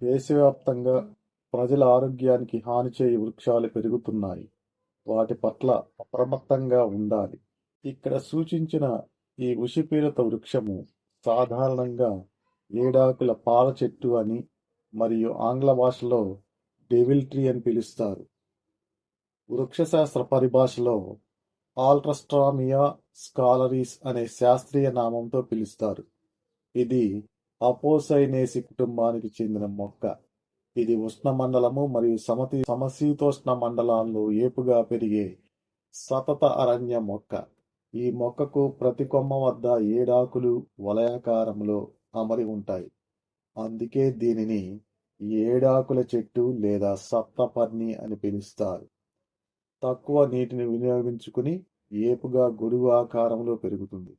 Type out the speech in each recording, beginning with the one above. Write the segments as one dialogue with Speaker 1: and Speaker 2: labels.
Speaker 1: దేశవ్యాప్తంగా ప్రజల ఆరోగ్యానికి హాని చేయు వృక్షాలు పెరుగుతున్నాయి. వాటి పట్ల అప్రమత్తంగా ఉండాలి. ఇక్కడ సూచించిన ఈ ఉషిపీడిత వృక్షము సాధారణంగా ఏడాకుల పాల చెట్టు అని మరియు ఆంగ్ల భాషలో డెవిల్ ట్రీ అని పిలుస్తారు. వృక్షశాస్త్ర పరిభాషలో ఆల్ట్రస్ట్రామియా స్కాలరీస్ అనే శాస్త్రీయ నామంతో పిలుస్తారు. ఇది అపోసైనేసి కుటుంబానికి చెందిన మొక్క. ఇది ఉష్ణమండలము మరియు సమశీతోష్ణ మండలాల్లో ఏపుగా పెరిగే సతత అరణ్య మొక్క. ఈ మొక్కకు ప్రతి కొమ్మ వద్ద ఏడాకులు వలయాకారంలో అమరి ఉంటాయి. అందుకే దీనిని ఏడాకుల చెట్టు లేదా సప్తపర్ణి అని పిలుస్తారు. తక్కువ నీటిని వినియోగించుకుని ఏపుగా గొడుగు ఆకారంలో పెరుగుతుంది.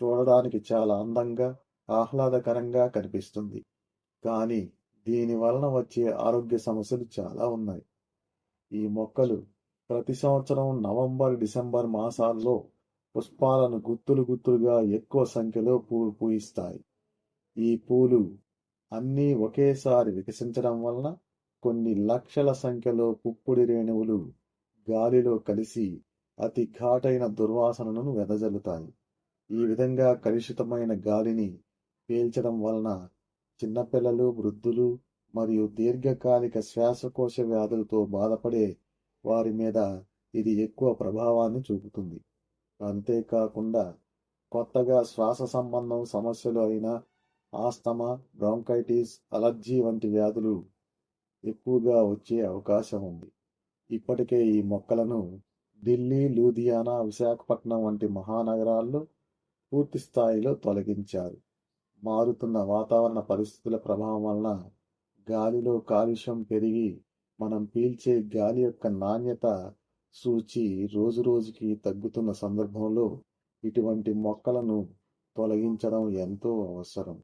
Speaker 1: చూడడానికి చాలా అందంగా, ఆహ్లాదకరంగా కనిపిస్తుంది. కానీ దీని వలన వచ్చే ఆరోగ్య సమస్యలు చాలా ఉన్నాయి. ఈ మొక్కలు ప్రతి సంవత్సరం నవంబర్, డిసెంబర్ మాసాల్లో పుష్పాలను గుత్తులుగా ఎక్కువ సంఖ్యలో పూయిస్తాయి. ఈ పూలు అన్నీ ఒకేసారి వికసించడం వలన కొన్ని లక్షల సంఖ్యలో పుప్పొడి రేణువులు గాలిలో కలిసి అతి ఘాటైన దుర్వాసనను వెదజల్లుతాయి. ఈ విధంగా కలుషితమైన గాలిని పీల్చడం వలన చిన్నపిల్లలు, వృద్ధులు మరియు దీర్ఘకాలిక శ్వాసకోశ వ్యాధులతో బాధపడే వారి మీద ఇది ఎక్కువ ప్రభావాన్ని చూపుతుంది. అంతేకాకుండా కొత్తగా శ్వాస సంబంధం సమస్యలు అయిన ఆస్తమా, బ్రాంకైటిస్, అలర్జీ వంటి వ్యాధులు ఎక్కువగా వచ్చే అవకాశం ఉంది. ఇప్పటికే ఈ మొక్కలను ఢిల్లీ, లూధియానా, విశాఖపట్నం వంటి మహానగరాల్లో పూర్తి స్థాయిలో తొలగించారు. మారుతున్న వాతావరణ పరిస్థితుల ప్రభావం వలన గాలిలో కాలుష్యం పెరిగి మనం పీల్చే గాలి యొక్క నాణ్యత సూచి రోజురోజుకి తగ్గుతున్న సందర్భంలో ఇటువంటి మొక్కలను తొలగించడం ఎంతో అవసరం.